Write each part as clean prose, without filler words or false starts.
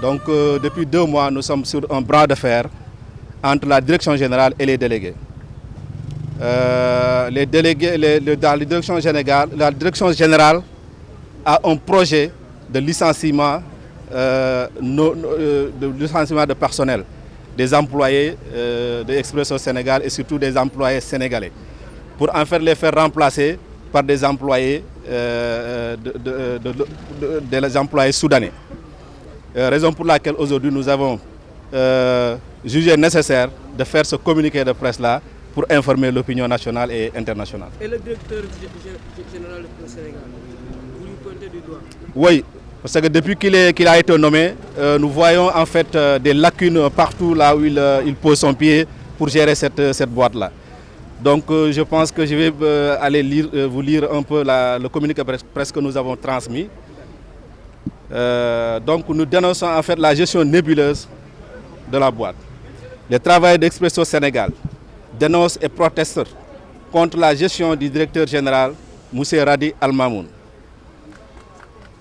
Donc depuis 2 mois, nous sommes sur un bras de fer entre la direction générale et les délégués. Les délégués, dans la direction générale a un projet de licenciement, de personnel, des employés de Expresso Sénégal et surtout des employés sénégalais, pour en fait les faire remplacer par des employés, des employés soudanais. Raison pour laquelle aujourd'hui nous avons jugé nécessaire de faire ce communiqué de presse-là pour informer l'opinion nationale et internationale. Et le directeur général du Sénégal, vous lui pointez du doigt? Oui, parce que depuis qu'il a été nommé, nous voyons en fait des lacunes partout là où il pose son pied pour gérer cette boîte-là. Donc je pense que je vais aller vous lire un peu le communiqué de presse que nous avons transmis. Donc nous dénonçons en fait la gestion nébuleuse de la boîte. Les travailleurs d'Expresso Sénégal dénoncent et protestent contre la gestion du directeur général Moussé Radi Al-Mamoun.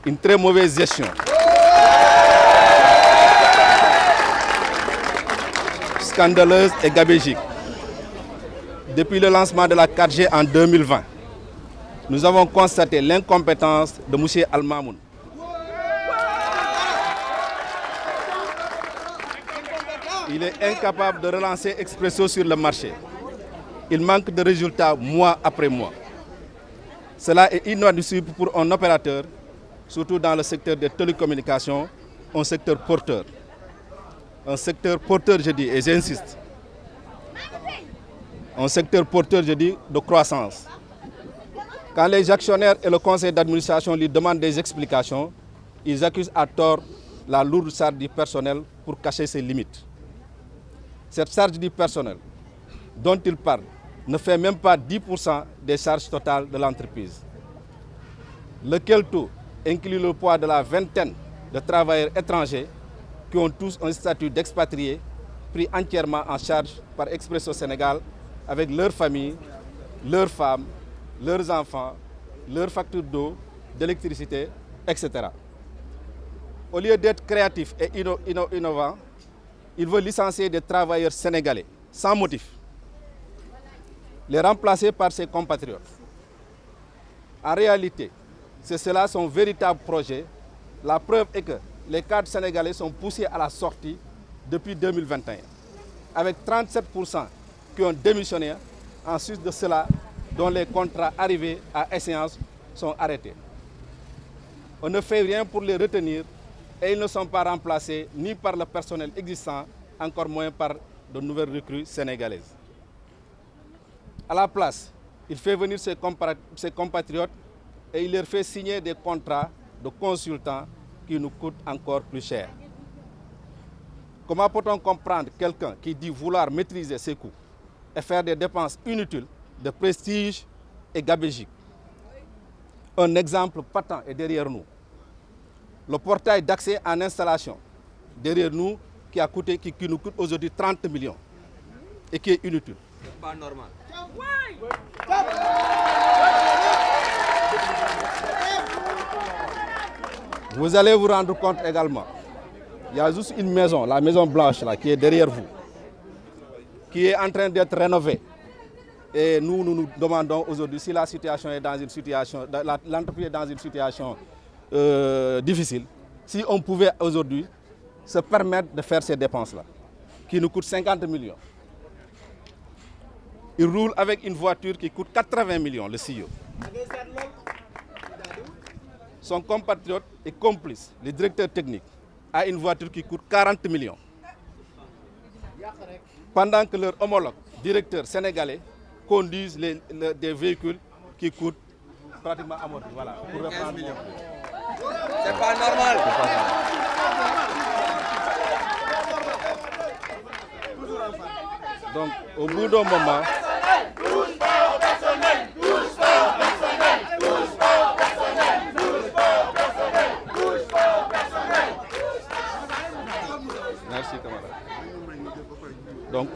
Une très mauvaise gestion. Scandaleuse et gabégique. Depuis le lancement de la 4G en 2020, nous avons constaté l'incompétence de Moussé Al-Mamoun. Il est incapable de relancer Expresso sur le marché. Il manque de résultats mois après mois. Cela est inadmissible pour un opérateur, surtout dans le secteur des télécommunications, un secteur porteur. Un secteur porteur, je dis, et j'insiste. Un secteur porteur, je dis, de croissance. Quand les actionnaires et le conseil d'administration lui demandent des explications, ils accusent à tort la lourde charge du personnel pour cacher ses limites. Cette charge du personnel dont il parle ne fait même pas 10% des charges totales de l'entreprise. Lequel taux inclut le poids de la vingtaine de travailleurs étrangers qui ont tous un statut d'expatriés pris entièrement en charge par Expresso Sénégal avec leurs familles, leurs femmes, leurs enfants, leurs factures d'eau, d'électricité, etc. Au lieu d'être créatif et innovant, il veut licencier des travailleurs sénégalais sans motif, les remplacer par ses compatriotes. En réalité, c'est cela son véritable projet. La preuve est que les cadres sénégalais sont poussés à la sortie depuis 2021, avec 37% qui ont démissionné, ensuite de cela, dont les contrats arrivés à échéance sont arrêtés. On ne fait rien pour les retenir et ils ne sont pas remplacés ni par le personnel existant, encore moins par de nouvelles recrues sénégalaises. À la place, il fait venir ses compatriotes et il leur fait signer des contrats de consultants qui nous coûtent encore plus cher. Comment peut-on comprendre quelqu'un qui dit vouloir maîtriser ses coûts et faire des dépenses inutiles de prestige et gabégique? Un exemple patent est derrière nous. Le portail d'accès en installation, derrière nous, qui nous coûte aujourd'hui 30 millions et qui est inutile. C'est pas normal. Vous allez vous rendre compte également, il y a juste une maison, la maison blanche là, qui est derrière vous, qui est en train d'être rénovée. Et nous demandons aujourd'hui si la situation est dans une situation, l'entreprise est dans une situation difficile, si on pouvait aujourd'hui se permettre de faire ces dépenses-là, qui nous coûtent 50 millions. Il roule avec une voiture qui coûte 80 millions, le CEO. Son compatriote et complice, le directeur technique, a une voiture qui coûte 40 millions. Pendant que leur homologue, directeur sénégalais, conduisent des véhicules qui coûtent pratiquement à mort. Voilà, pour 15 millions. C'est pas normal. Donc, au bout d'un moment, merci camarade. Donc,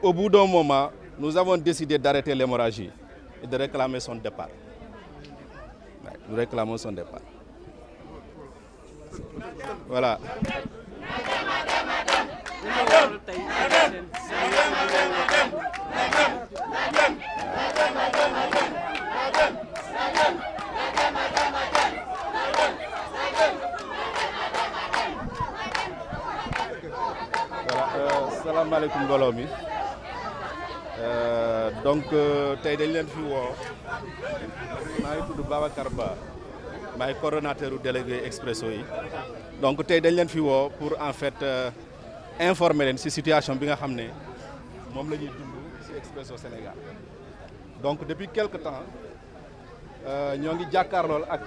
au bout d'un moment, nous avons décidé d'arrêter l'hémorragie et de réclamer son départ. Nous réclamons son départ. voilà. Salaamaaleykum mbooloo mi donc tey dañ leen fi woo maa ngi tudd Babacar Ba maay coordonnateur u délégué Expresso yi donc tey dañ leen fi woo pour en fait informer leen ci situation bi nga xam ne moom la ñuy dund ci Expresso Sénégal donc depuis quelque temps ñoo ngi jàkkaarlool ak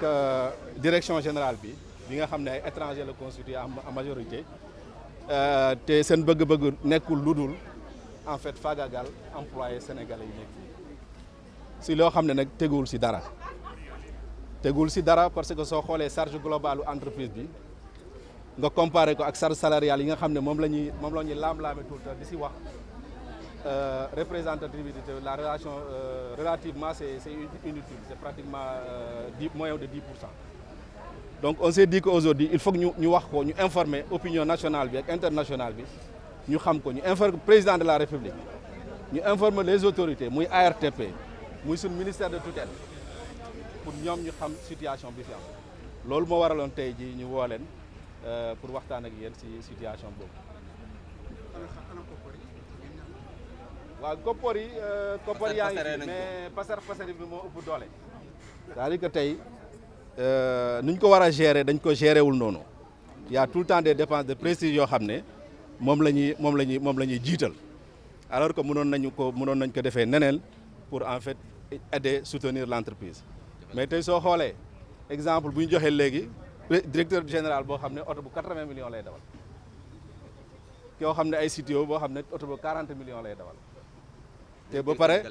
direction générale bi nga xam ne ay étranger la constitué en majorité te seen bëgg-bëgg nekkul lu dul en fait faagagal employé sénégalais yi nekk si loo xam ne nag teguwul si dara parce que soo xoolee charge globale entreprise bi nga comparé ko ak charge salariale yi nga xam ne moom la ñuy laam-laame tout le temps di si wax représentativité la relation relativement c'est inutile c'est pratiquement moins de 10%. Donc on s'est dit qu'aujourd'hui il faut que ñu wax ko ñu informer opinion nationale bi ak internationale bi ñu xam ko ñu informer président de la République ñu informer les autorités muy ARTP muy suñ ministère de tutelle pour ñoom ñu xam situation bi fi am loolu moo waraloon tey ji ñu woo leen pour waxtaan ak yéen ci situation boobu. waaw koppar yaa ngi mais pasar bi moo ëpp doole. c'est-à-dire que tey nu ñu ko war a gérer dañ ko gérer wul noonu y a tout le temps des dépenses de prestige yoo xam ne moom la ñuy jiital alors que mënoon nañ ko defee neneen pour en fait aider soutenir l'entreprise mais tey soo xoolee exemple bu ñu joxee léegi directeur général boo xam ne oto bu 80 millions lay dawal koo xam ne ay CTO boo xam ne oto bu 40 millions lay dawal te ba pare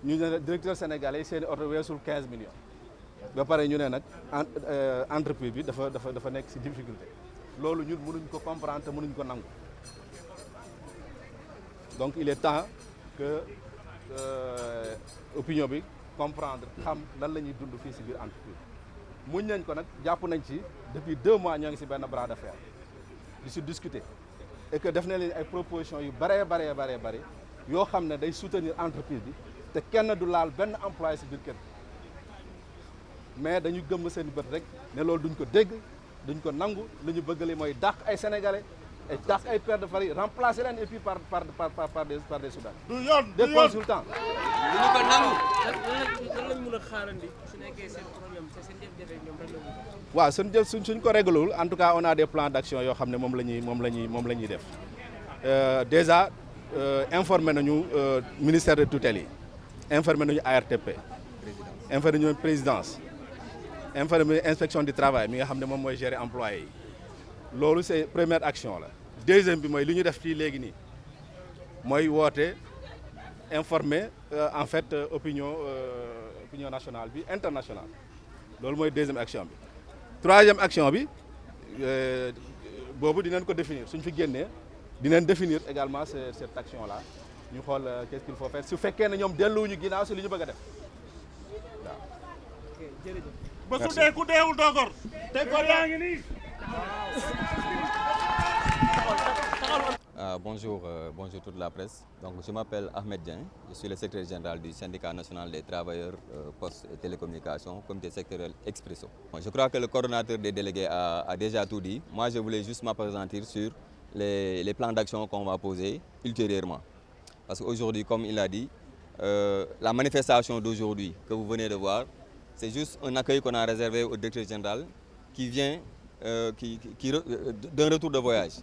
ñu ne directeur sénégalais seeni oto weesul 15 millions ba pare ñu ne nag entreprise bi dafa nekk ci difficulté loolu ñun mënuñ ko comprendre te mënuñ ko nangu donc il est temps que opinion bi comprendre xam lan la ñuy dund fii ci biir entreprise muñ nañ ko nag jàpp nañ ci depuis 2 mois ñoo ngi ci benn bras de fer di ci discuter et que def na leen ay propositions yu bare yoo xam ne day soutenir entreprise bi te kenn du laal benn employé ci biir kër mais dañu gëmm seen bët rek ne loolu duñ ko dégg duñ ko nangu li ñu bëggale mooy dàq ay sénégalais et dàq ay pères de famille remplacer leen et puis par des Soudanais. des consultants. duñu ko nangu. lan lañ mën a xaarandi su nekkee seen problème te seen jafe-jafe ñoom rek la ñu. waaw suñ ko réglewul en tout cas on a des plans d'action yoo xam ne moom la ñuy def déjà informé nañu ministère de tutelle yi informé nañu ARTP informé nañu présidence. informer inspection du travail mi nga xam ne moom mooy gérer employé yi loolu c'est première action la deuxième bi mooy li ñu def fii léegi nii mooy woote informer en fait opinion nationale bi internationale loolu mooy deuxième action bi troisième action bi boobu dinañ ko définir suñ fi génnee dinañ définir également cette action là ñu xool qu'est-ce qu'il faut faire su fekkee ne ñoom delluwuñu ginnaaw si li ñu bëgg a def waaw. ok jërëjëf. ba su dee ku deewul doo gor te gor yaa ngi nii. Bonjour toute la presse. Donc, je m'appelle Ahmed Dieng, je suis le secrétaire général du syndicat national des travailleurs postes et télécommunications, comité sectoriel Expresso. Bon, je crois que le coordonnateur des délégués a déjà tout dit. Moi, je voulais juste m'appesantir sur les plans d'action qu'on va poser ultérieurement. Parce qu'aujourd'hui, comme il a dit, la manifestation d'aujourd'hui que vous venez de voir, c'est juste un accueil qu'on a réservé au directeur général qui vient d'un retour de voyage.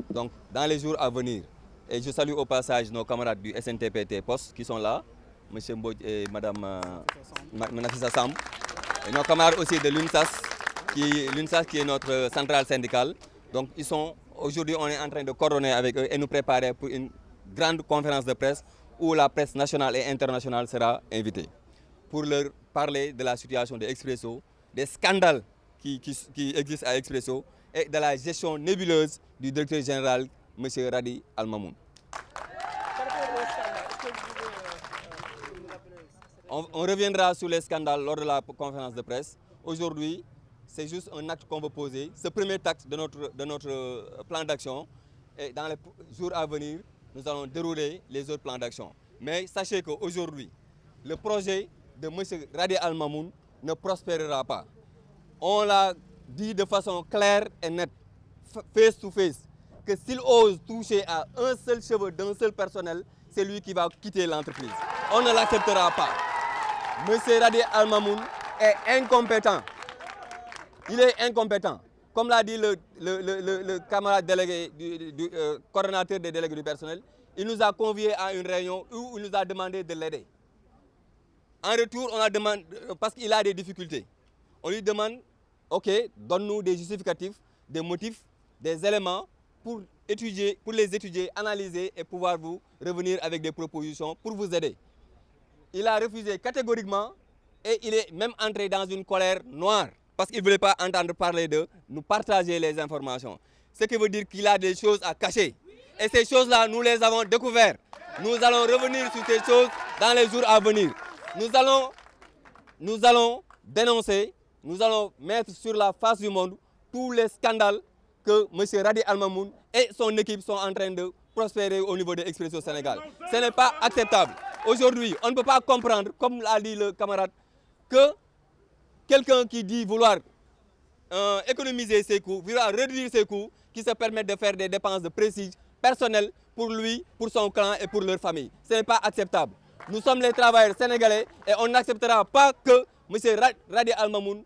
Donc, dans les jours à venir, et je salue au passage nos camarades du SNTPT Poste qui sont là, M. Mbodj et Mme Nafissa Samb, et nos camarades aussi de l'UNSAS, qui est notre centrale syndicale. Donc, aujourd'hui, on est en train de coordonner avec eux et nous préparer pour une grande conférence de presse où la presse nationale et internationale sera invitée pour leur parler de la situation de Expresso, des scandales qui existent à Expresso et de la gestion nébuleuse du directeur général, M. Radi Al-Mamoun. On reviendra sur les scandales lors de la conférence de presse. Aujourd'hui, c'est juste un acte qu'on veut poser, ce premier acte de notre plan d'action. Et dans les jours à venir, nous allons dérouler les autres plans d'action. Mais sachez qu'aujourd'hui, le projet de M. Radi Al-Mamoun ne prospérera pas. On l'a dit de façon claire et nette, face to face, que s'il ose toucher à un seul cheveu d'un seul personnel, c'est lui qui va quitter l'entreprise. On ne l'acceptera pas. M. Radi Al-Mamoun est incompétent. Il est incompétent. Comme l'a dit le camarade délégué, coordonnateur des délégués du personnel, il nous a conviés à une réunion où il nous a demandé de l'aider. En retour, on a demandé, parce qu'il a des difficultés, on lui demande, ok, donne-nous des justificatifs, des motifs, des éléments pour les étudier, analyser et pouvoir vous revenir avec des propositions pour vous aider. Il a refusé catégoriquement et il est même entré dans une colère noire parce qu'il ne voulait pas entendre parler de nous partager les informations. Ce qui veut dire qu'il a des choses à cacher. Et ces choses-là, nous les avons découvertes. Nous allons revenir sur ces choses dans les jours à venir. Nous allons dénoncer, nous allons mettre sur la face du monde tous les scandales que M. Radi Al-Mamoun et son équipe sont en train de prospérer au niveau de Expresso Sénégal. Ce n'est pas acceptable. Aujourd'hui, on ne peut pas comprendre, comme l'a dit le camarade, que quelqu'un qui dit vouloir économiser ses coûts, vouloir réduire ses coûts, qui se permettent de faire des dépenses de prestige personnelles pour lui, pour son clan et pour leur famille. Ce n'est pas acceptable. Nous sommes les travailleurs sénégalais et on n'acceptera pas que M. Radi Al-Mamoun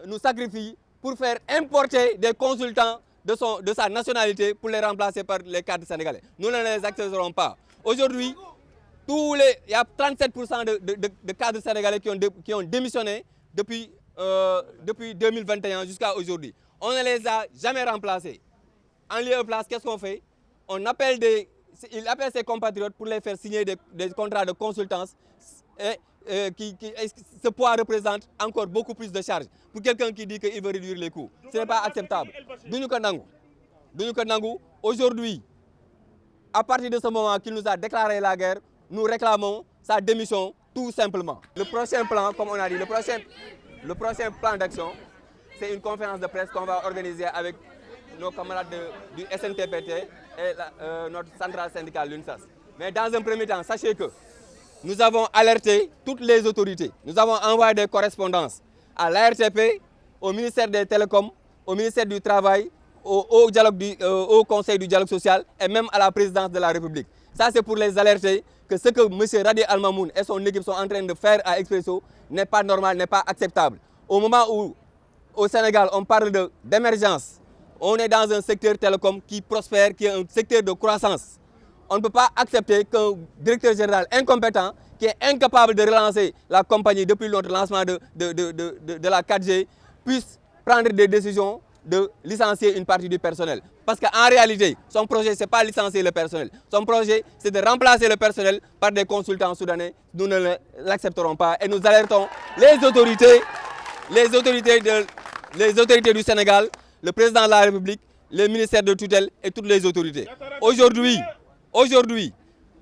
nous sacrifie pour faire importer des consultants de sa nationalité pour les remplacer par les cadres sénégalais. Nous ne les accepterons pas. Aujourd'hui, il y a 37% de cadres sénégalais qui ont démissionné depuis 2021 jusqu'à aujourd'hui. On ne les a jamais remplacés. En lieu et place, qu'est-ce qu'on fait? Il appelle ses compatriotes pour les faire signer des contrats de consultance et ce poids représente encore beaucoup plus de charges pour quelqu'un qui dit qu'il veut réduire les coûts. Ce n'est pas acceptable. Aujourd'hui, à partir de ce moment qu'il nous a déclaré la guerre, nous réclamons sa démission tout simplement. Le prochain plan, comme on a dit, le prochain plan d'action, c'est une conférence de presse qu'on va organiser avec nos camarades du SNTPT et notre centrale syndicale l'UNSAS. Mais dans un premier temps, sachez que nous avons alerté toutes les autorités. Nous avons envoyé des correspondances à l'ARTP, au ministère des Télécoms, au ministère du Travail, au Conseil du dialogue social et même à la présidence de la République. Ça, c'est pour les alerter que ce que M. Radi Al-Mamoun et son équipe sont en train de faire à Expresso n'est pas normal, n'est pas acceptable. Au moment où, au Sénégal, on parle d'émergence, on est dans un secteur télécom qui prospère, qui est un secteur de croissance. On ne peut pas accepter qu'un directeur général incompétent, qui est incapable de relancer la compagnie depuis notre lancement de la 4G, puisse prendre des décisions de licencier une partie du personnel. Parce qu'en réalité, son projet, ce n'est pas licencier le personnel. Son projet, c'est de remplacer le personnel par des consultants soudanais. Nous ne l'accepterons pas et nous alertons les autorités du Sénégal, le président de la République, le ministère de tutelle et toutes les autorités. Aujourd'hui,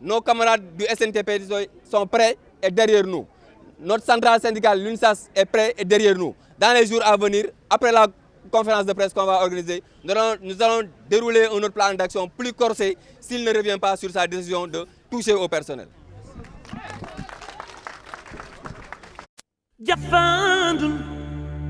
nos camarades du SNTP sont prêts et derrière nous. Notre centrale syndicale, l'UNSAS, est prête et derrière nous. Dans les jours à venir, après la conférence de presse qu'on va organiser, nous allons dérouler un autre plan d'action plus corsé s'il ne revient pas sur sa décision de toucher au personnel. Jafandun